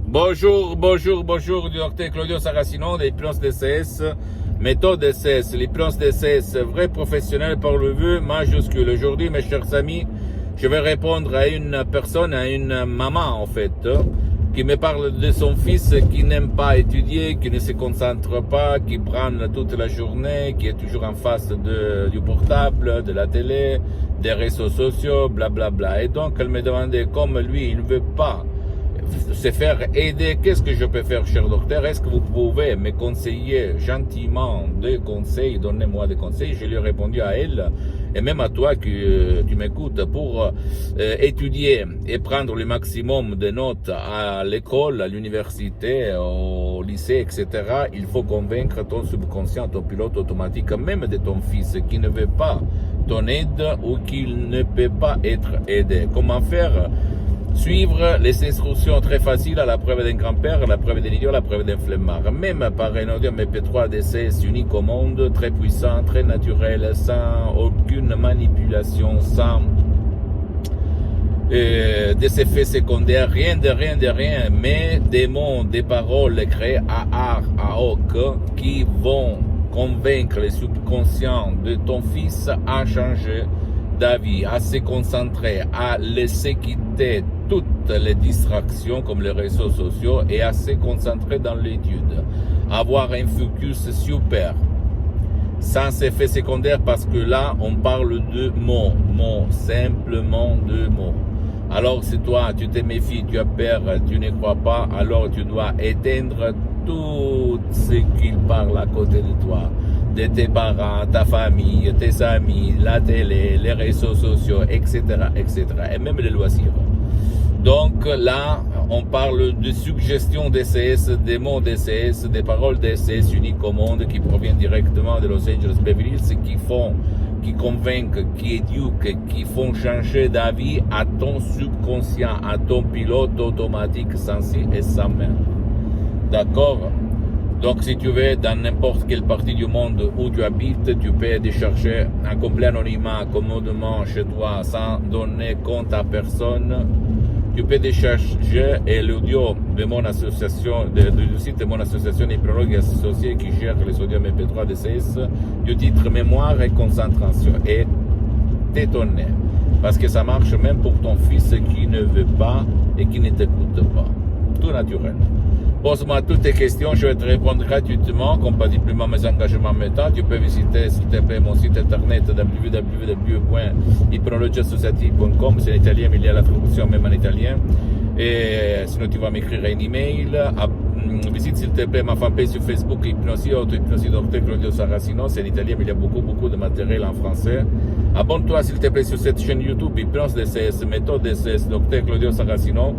Bonjour, docteur Claudio Saracino, l'hypnose DCS, méthode DCS, l'hypnose DCS, vrai professionnel par le vœu majuscule. Aujourd'hui, mes chers amis, je vais répondre à une personne, à une maman en fait, qui me parle de son fils qui n'aime pas étudier, qui ne se concentre pas, qui branle toute la journée, qui est toujours en face du portable, de la télé, des réseaux sociaux, blablabla. Et donc, elle me demandait, comme lui, il ne veut pas se faire aider, qu'est-ce que je peux faire, cher docteur? Est-ce que vous pouvez me conseiller gentiment des conseils, donnez-moi des conseils? Je lui ai répondu à elle, et même à toi que tu m'écoutes, pour étudier et prendre le maximum de notes à l'école, à l'université, au lycée, etc. Il faut convaincre ton subconscient, ton pilote automatique, même de ton fils qui ne veut pas ton aide ou qui ne peut pas être aidé. Comment faire? Suivre les instructions très faciles à la preuve d'un grand-père, à la preuve d'un idiot, à la preuve d'un flemmard. Même par un audio MP3 DCS unique au monde, très puissant, très naturel, sans aucune manipulation, sans des effets secondaires, rien de rien, mais des mots, des paroles créées à art, à hoc, qui vont convaincre les subconscients de ton fils à changer d'avis, à se concentrer, à laisser quitter toutes les distractions comme les réseaux sociaux et à se concentrer dans l'étude. Avoir un focus super, sans effet secondaire, parce que là, on parle de mots, simplement de mots. Alors si toi, tu te méfies, tu as peur, tu ne crois pas, alors tu dois éteindre tout ce qu'il parle à côté de toi, de tes parents, ta famille, tes amis, la télé, les réseaux sociaux, etc., et même les loisirs. Donc là, on parle de suggestions DCS, des mots DCS, des paroles DCS uniques au monde qui proviennent directement de Los Angeles Beverly Hills, qui convainquent, qui éduquent, qui font changer d'avis à ton subconscient, à ton pilote automatique sans ci et sans main. D'accord? Donc si tu veux, dans n'importe quelle partie du monde où tu habites, tu peux décharger un complet anonymat commodément chez toi sans donner compte à personne. Tu peux décharger l'audio de mon association, du site de mon association Hypnologue Associée qui gère les audios MP3 DCS, du titre Mémoire et concentration. Et t'étonner, parce que ça marche même pour ton fils qui ne veut pas et qui ne t'écoute pas. Tout naturel. Pose-moi toutes tes questions, je vais te répondre gratuitement, compatiblement à mes engagements méta. Tu peux visiter, s'il te plaît, mon site internet www.hypnologieassociative.com. C'est en italien, mais il y a la traduction même en italien. Et sinon, tu vas m'écrire un email. Visite, s'il te plaît, ma fanpage sur Facebook, Hypnosie, Auto-Hypnosie Dr Claudio Saracino. C'est en italien, mais il y a beaucoup de matériel en français. Abonne-toi, s'il te plaît, sur cette chaîne YouTube, Hypnose DCS, méthode DCS, Dr Claudio Saracino.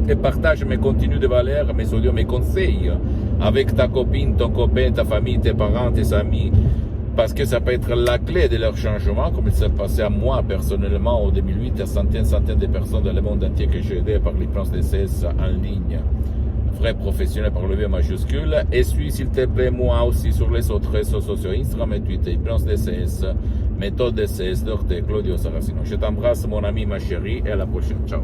Et partage mes contenus de valeur, mes audios, mes conseils avec ta copine, ton copain, ta famille, tes parents, tes amis, parce que ça peut être la clé de leur changement, comme il s'est passé à moi personnellement en 2008, à centaines de personnes dans le monde entier que j'ai aidé par l'hypnose DCS en ligne, vrai professionnel par le V majuscule. Et suis s'il te plaît moi aussi sur les autres réseaux sociaux, Instagram et Twitter, hypnose DCS, méthode DCS, Dr Claudio Saracino. Je t'embrasse mon ami, ma chérie, et à la prochaine. Ciao.